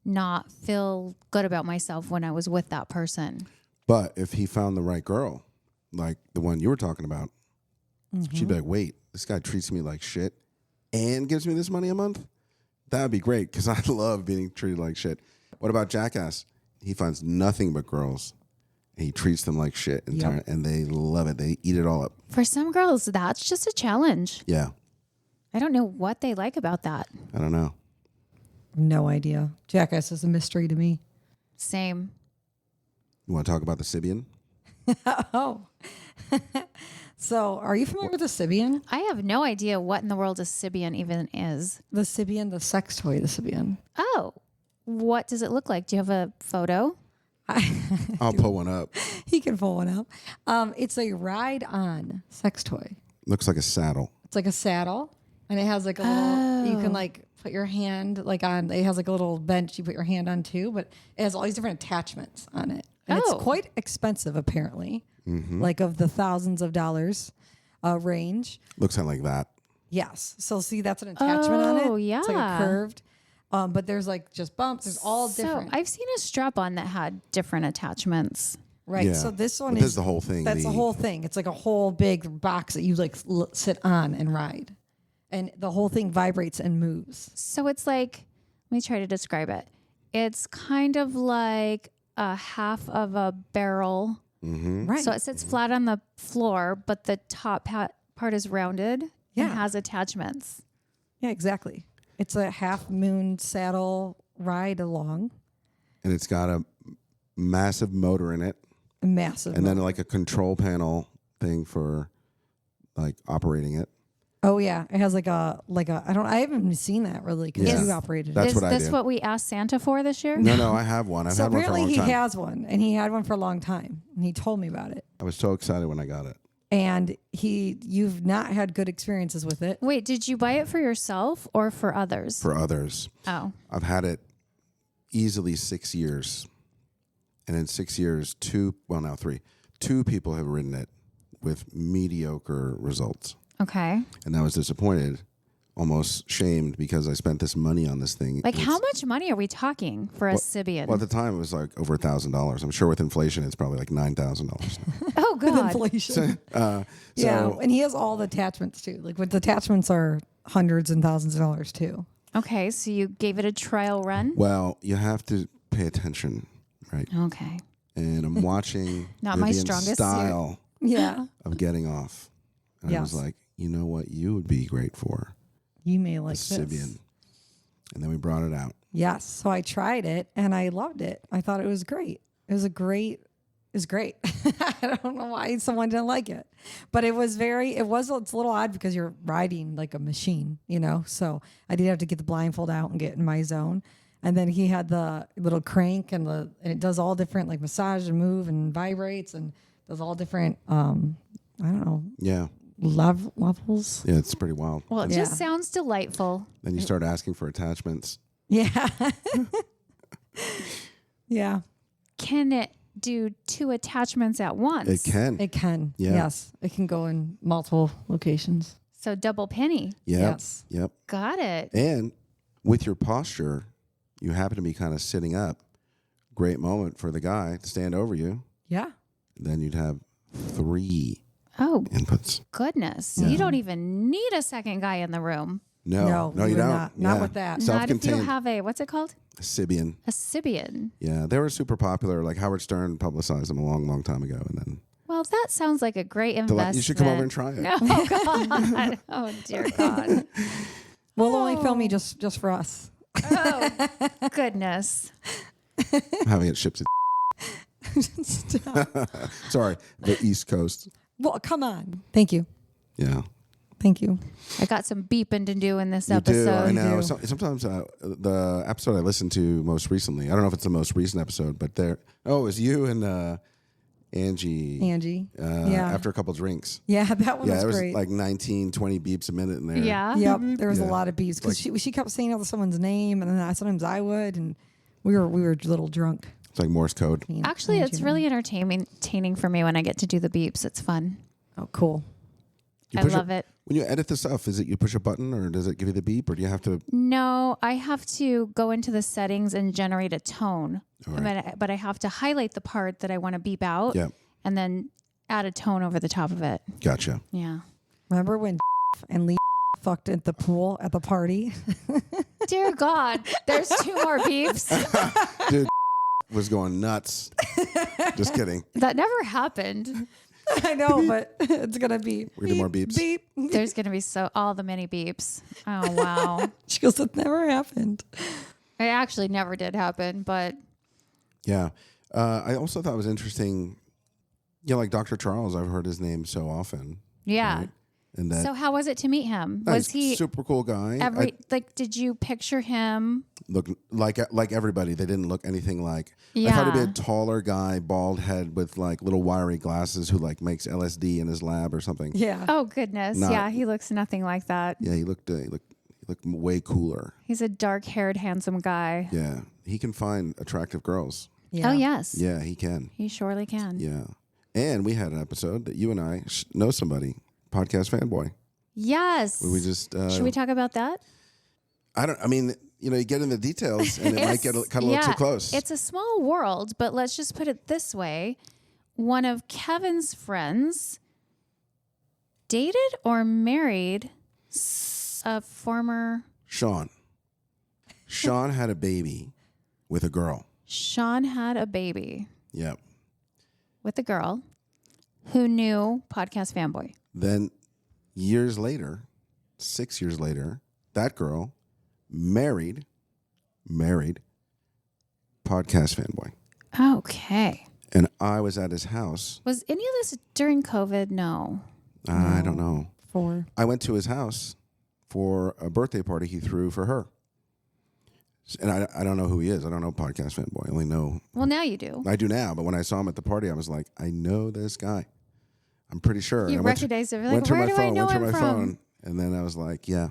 not feel good about myself when I was with that person. But if he found the right girl, like the one you were talking about, she'd be like, wait, this guy treats me like shit and gives me this money a month? That would be great because I love being treated like shit. What about Jackass? He finds nothing but girls. And he treats them like shit and they love it. They eat it all up. For some girls, that's just a challenge. Yeah. I don't know what they like about that. I don't know. No idea. Jackass is a mystery to me. Same. You want to talk about the Sybian? Oh. So, are you familiar with the Sybian? I have no idea what in the world a Sybian even is. The Sybian, the sex toy, the Sybian. Oh, what does it look like? Do you have a photo? I'll pull one up. He can pull one up. It's a ride-on sex toy. Looks like a saddle. It's like a saddle, and it has like a little. You can like put your hand like on. It has like a little bench you put your hand on too, but it has all these different attachments on it, and it's quite expensive apparently. Like of the thousands of dollars range. Looks like that. Yes. So see, that's an attachment on it. Oh, yeah. It's like a curved. But there's like just bumps. There's all So different. I've seen a strap-on that had different attachments. Right. Yeah. So this one But is the whole thing. That's the whole thing. It's like a whole big box that you like sit on and ride, and the whole thing vibrates and moves. So it's like, let me try to describe it. It's kind of like a half of a barrel. Right. So it sits flat on the floor, but the top part is rounded Yeah. and has attachments. Yeah, exactly. It's a half moon saddle ride along. And it's got a massive motor in it. Massive. And then like a control panel thing for like operating it. Oh yeah, it has like a I haven't even seen that really because Yeah. you operated That's it. what I Is this did. what we asked Santa for this year? No, I have one. I've So had one for a apparently long he time. has one, and he had one for a long time, and he told me about it. I was so excited when I got it. And you've not had good experiences with it. Wait, did you buy it for yourself or for others? For others. Oh. I've had it easily 6 years. And in 6 years, two people have ridden it with mediocre results. Okay. And I was disappointed, almost shamed because I spent this money on this thing. Like, how much money are we talking for a Sybian? Well, at the time, it was like over $1,000. I'm sure with inflation, it's probably like $9,000. Oh, God. Inflation. Yeah, and he has all the attachments too. Like with the attachments are hundreds and thousands of dollars too. Okay, so you gave it a trial run? well, you have to pay attention, right? Okay. And I'm watching Not my Vivian's strongest style Yeah. of getting off. And I was Yes. like, you know what you would be great for? You may A like this. Sybian. And then we brought it out. Yes. So I tried it and I loved it. I thought it was great. It's great. I don't know why someone didn't like it, but it's a little odd because you're riding like a machine, you know? So I did have to get the blindfold out and get in my zone. And then he had the little crank and it does all different like massage and move and vibrates and does all different, I don't know, Yeah. levels. Yeah, it's pretty wild. Well, it Yeah. just sounds delightful. Then you start asking for attachments. Yeah. Yeah. Can it do 2 attachments at once? It can. It can. Yeah. Yes. It can go in multiple locations. So double penny. Yep. Yes. Yep. Got it. And with your posture, you happen to be kind of sitting up. Great moment for the guy to stand over you. Yeah. Then you'd have 3 Oh, inputs. goodness. You don't even need a second guy in the room. No, you you would don't. not with that. Not if you Self-contained. have what's it called? Sybian. A Sybian. Yeah, they were super popular. Like Howard Stern publicized them a long, long time ago. And then Well, that sounds like a great they're investment. like, you should come over and try it. Oh, God. Oh, dear God. We'll only film you just for us. Oh, goodness. Having it shipped to. Sorry, the East Coast. Well, come on. Thank you. Yeah. Thank you. I got some beeping to do in this You episode. do, I know. do. Sometimes the episode I listened to most recently, I don't know if it's the most recent episode, but it was you and Angie. Yeah. After a couple drinks. Yeah, that one Yeah, was it was great. like 19, 20 beeps a minute in there. Yeah. Yep, there was a Yeah. lot of beeps because she kept saying someone's name, and then sometimes I would, and we were a little drunk. It's like Morse code. Actually, it's really entertaining for me when I get to do the beeps. It's fun. Oh, cool. You I push love it. When you edit the stuff, is it you push a button or does it give you the beep or do you have to? No, I have to go into the settings and generate a tone. All right. But I have to highlight the part that I want to beep out Yeah. and then add a tone over the top of it. Gotcha. Yeah. Remember when and Lee fucked at the pool at the party? Dear God, there's 2 more beeps. Dude was going nuts. Just kidding. That never happened. I know, but it's gonna be. We're gonna do more beeps. Beep. There's going to be all the mini beeps. Oh, wow. She goes, it never happened. It actually never did happen, but Yeah. I also thought it was interesting. Yeah, like Dr. Charles, I've heard his name so often. yeah. Right? And that So how was it to meet him? nice, Was he super cool guy. did you picture him? Look like everybody. They didn't look anything like. I thought he'd be Yeah. a taller guy, bald head with like little wiry glasses who like makes LSD in his lab or something. Yeah. Oh, goodness. Not- Yeah, he looks nothing like that. Yeah, he looked way cooler. He's a dark-haired, handsome guy. Yeah, he can find attractive girls. Yeah. Oh, yes. Yeah, he can. He surely can. Yeah, and we had an episode that you and I know somebody, podcast fanboy. Yes. We just Should we talk about that? I mean, you get in the details and it might get cut a little too close. It's a small world, but let's just put it this way. One of Kevin's friends dated or married a former... Sean had a baby with a girl. Sean had a baby Yep. with a girl who knew Podcast Fanboy. Then years later, 6 years later, that girl married podcast fanboy. Okay. And I was at his house. Was any of this during COVID? No. I don't know. 4. I went to his house for a birthday party he threw for her. And I don't know who he is. I don't know podcast fanboy. I only know. Well, now you do. I do now, but when I saw him at the party, I was like, I know this guy. I'm pretty sure. You I recognized him. Like, went to where my do phone, I know went to him my from? phone, and then I was like, yeah,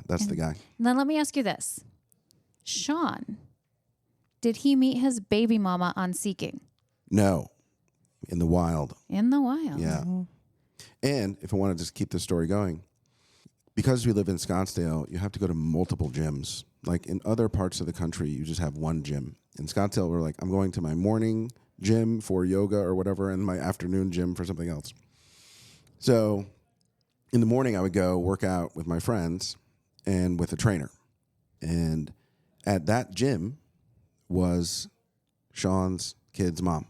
that's the guy. Then let me ask you this. Sean, did he meet his baby mama on Seeking? No, in the wild. In the wild. Yeah. And if I want to just keep this story going, because we live in Scottsdale, you have to go to multiple gyms. Like in other parts of the country, you just have one gym. In Scottsdale, we're like, I'm going to my morning gym for yoga or whatever, and my afternoon gym for something else. So in the morning, I would go work out with my friends and with a trainer. And at that gym was Sean's kid's mom.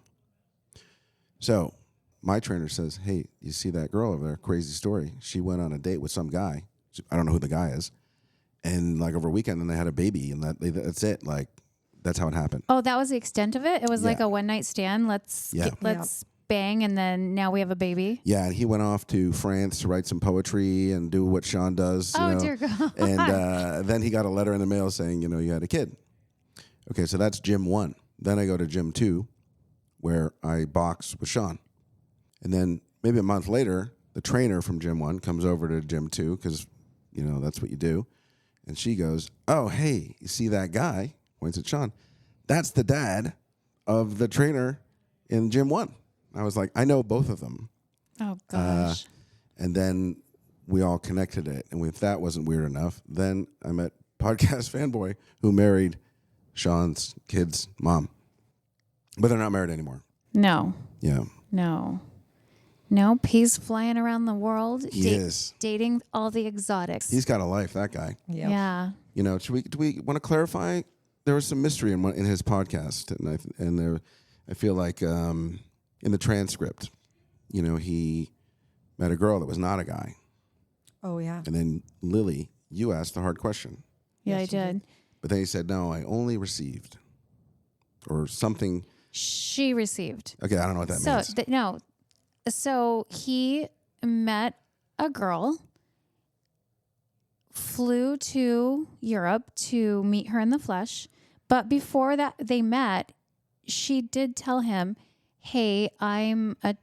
So my trainer says, hey, you see that girl over there? Crazy story. She went on a date with some guy. I don't know who the guy is. And like over a weekend, and they had a baby, and that's it. Like, that's how it happened. Oh, that was the extent of it? It was like Yeah. a one-night stand. Let's Yeah. let's bang, and then now we have a baby. Yeah, and he went off to France to write some poetry and do what Sean does. Oh, you know? dear God. And then he got a letter in the mail saying, you had a kid. Okay, so that's gym 1. Then I go to gym 2, where I box with Sean. And then maybe a month later, the trainer from gym 1 comes over to gym 2 because, that's what you do. And she goes, oh, hey, you see that guy? Points at Sean. That's the dad of the trainer in gym 1. I was like, I know both of them. Oh, gosh. And then we all connected it. And if that wasn't weird enough, then I met podcast fanboy who married Sean's kid's mom. But they're not married anymore. No. Yeah. No. Nope. He's flying around the world. He is. Dating all the exotics. He's got a life, that guy. Yep. Yeah. Do we want to clarify? There was some mystery in his podcast, and I feel like in the transcript, he met a girl that was not a guy, Oh, yeah. and then Lily, you asked the hard question. Yeah, Yes, I you did. But then he said, no, I only received. Or something. She received. Okay, I don't know what that means. No. So he met a girl, flew to Europe to meet her in the flesh. But before that they met, she did tell him, hey, I'm a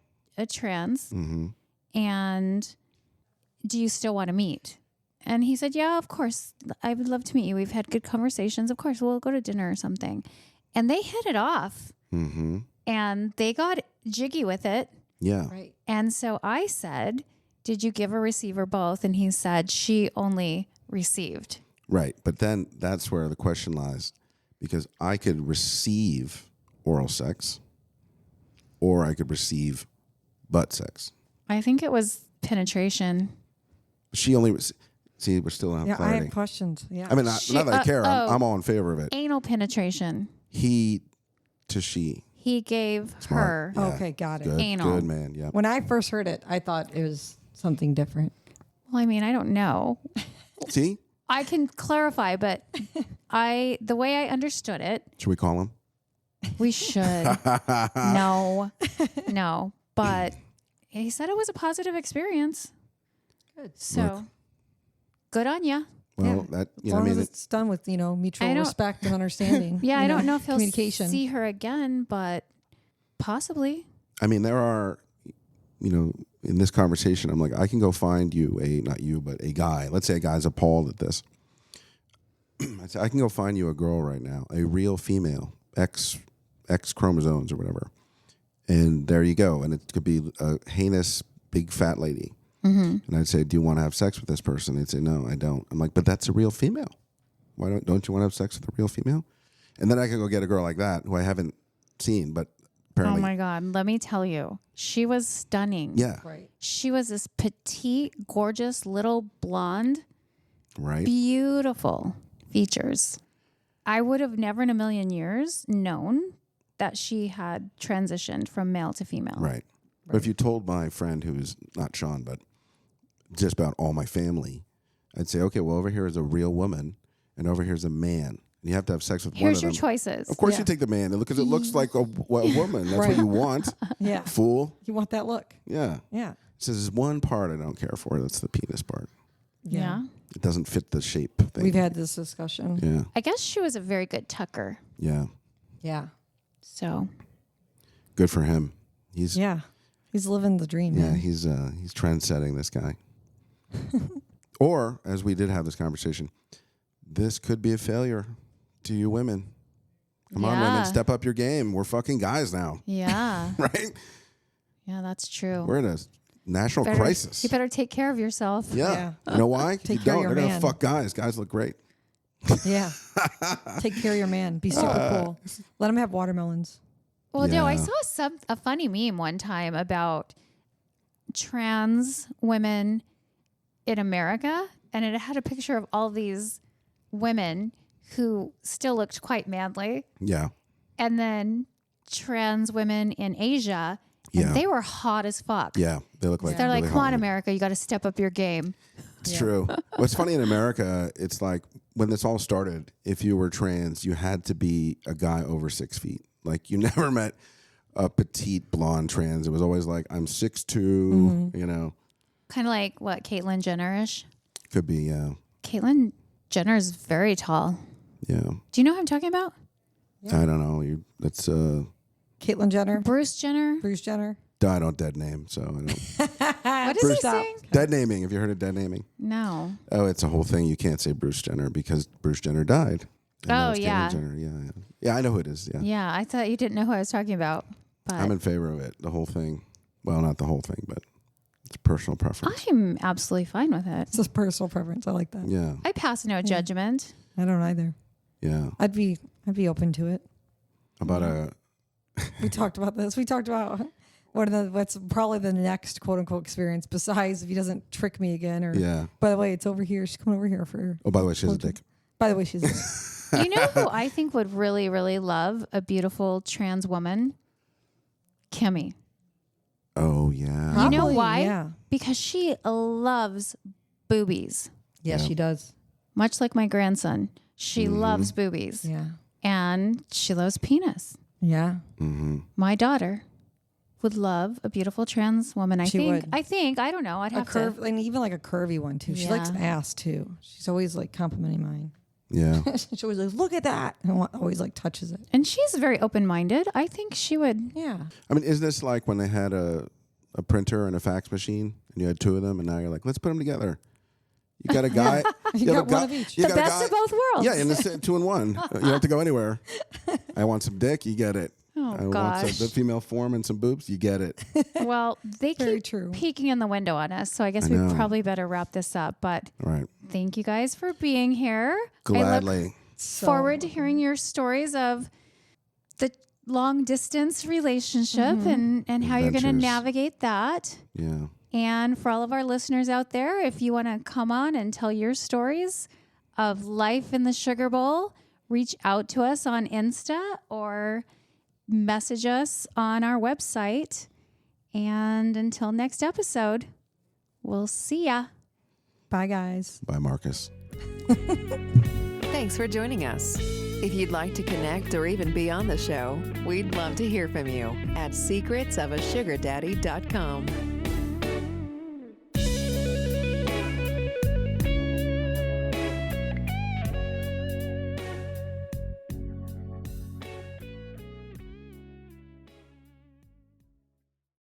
trans. Mm-hmm. And do you still want to meet? And he said, yeah, of course. I would love to meet you. We've had good conversations. Of course, we'll go to dinner or something. And they hit it off. Mm-hmm. And they got jiggy with it. Yeah. Right. And so I said, did you give or receive or both? And he said, she only received. Right. But then that's where the question lies. Because I could receive oral sex or I could receive butt sex. I think it was penetration. She only... See, we're still on Yeah, I clarity. have questions. Yeah. I mean, not that I care. I'm all in favor of it. Anal penetration. He to she. He gave Smart. her. Yeah. Okay, got it. Good, Anal. good man. Yep. When I first heard it, I thought it was something different. Well, I mean, I don't know. See? I can clarify, but the way I understood it, Should we call him? we should. No. But he said it was a positive experience. Good. So good on you. Well, Yeah. that As you know, I long mean, as it's done with, mutual I don't- respect and understanding. Yeah, I don't know if he'll communication. see her again, but possibly. I mean, there are, in this conversation, I'm like, I can go find you not you, but a guy. Let's say a guy's appalled at this. I say, I can go find you a girl right now, a real female, X chromosomes or whatever, and there you go. And it could be a heinous big fat lady. Mm-hmm. And I'd say, do you want to have sex with this person? They'd say, no, I don't. I'm like, but that's a real female. Why don't you want to have sex with a real female? And then I could go get a girl like that who I haven't seen, but apparently, Oh my God. Let me tell you, she was stunning. yeah, Right. She was this petite, gorgeous little blonde, right. beautiful features. I would have never in a million years known that she had transitioned from male to female. Right. But if you told my friend who's not Sean, but just about all my family, I'd say, okay, well, over here is a real woman and over here's a man. And you have to have sex with Here's one your of them. choices. Of course Yeah. you take the man because it looks like a woman. That's what Right. you want, Yeah. fool. You want that look. Yeah. Yeah. It says there's one part I don't care for. That's the penis part. Yeah. It doesn't fit the shape thing. We've had this discussion. Yeah. I guess she was a very good tucker. Yeah. Yeah. So Good for him. He's Yeah. He's living the dream. Yeah, man. he's trend-setting, this guy. Or, as we did have this conversation, this could be a failure to you women. Come on, women, Yeah. step up your game. We're fucking guys now, yeah. right? Yeah, that's true. We're in a national Better- crisis. You better take care of yourself. Yeah. Yeah. You know why? If Take you care of don't, your they're going to man. fuck guys. Guys look great. Yeah. Take care of your man. Be super cool. Let him have watermelons. Well, no, I Yeah. saw a funny meme one time about trans women in America, and it had a picture of all these women who still looked quite manly, Yeah. and then trans women in Asia, and Yeah. they were hot as fuck. Yeah. They look like They're like, really come on, hot. America, you got to step up your game. It's true. What's funny in America, it's like when this all started, if you were trans, you had to be a guy over 6 feet. Like you never met a petite blonde trans. It was always like, I'm 6'2", Kind of like what, Caitlyn Jenner-ish? Could be, yeah. Caitlyn Jenner is very tall. Yeah. Do you know who I'm talking about? I don't know. That's Caitlyn Jenner. Bruce Jenner? Bruce Jenner. I don't dead name, so I don't. What is he Stop. saying? Dead naming. Have you heard of dead naming? No. Oh, it's a whole thing. You can't say Bruce Jenner because Bruce Jenner died. And now Oh, it's Caitlyn yeah. Jenner. Yeah. Yeah, I know who it is. Yeah. Yeah, I thought you didn't know who I was talking about. But I'm in favor of it. The whole thing. Well, not the whole thing, but it's personal preference. I'm absolutely fine with it. It's just personal preference. I like that. Yeah. I pass no judgment. I don't either. Yeah. I'd be open to it. About a We talked about this. We talked about what's probably the next quote unquote experience besides if he doesn't trick me again or yeah. by the way, it's over here. She's coming over here for Oh, by the way, she has a dick. By the way, she's You know who I think would really, really love a beautiful trans woman? Kimmy. Oh yeah. You know Probably, why? yeah. Because she loves boobies. Yes, Yeah. she does. much like my grandson. She loves boobies. Yeah. And she loves penis. Yeah. My daughter would love a beautiful trans woman. I think. I don't know. I'd have curve, to. and even like a curvy one too. She likes ass too. She's always like complimenting mine. Yeah. She's always like, look at that. And always like touches it. And she's very open-minded. I think she would. Yeah. I mean, is this like when they had a printer and a fax machine and you had two of them and now you're like, let's put them together. You got a guy. You got one of each. The best of both worlds. Yeah, and it's 2-in-1. You don't have to go anywhere. I want some dick, you get it. Oh, I want gosh. the female form and some boobs, you get it. Well, they Very keep true. peeking in the window on us, so I guess we know. probably better wrap this up. But Right. thank you guys for being here. I Gladly. look forward to hearing your stories of the long distance relationship and how you're going to Adventures. navigate that. Yeah. And for all of our listeners out there, if you want to come on and tell your stories of life in the Sugar Bowl, reach out to us on Insta or message us on our website. And until next episode, we'll see ya. Bye, guys. Bye, Marcus. Thanks for joining us. If you'd like to connect or even be on the show, we'd love to hear from you at secretsofasugardaddy.com.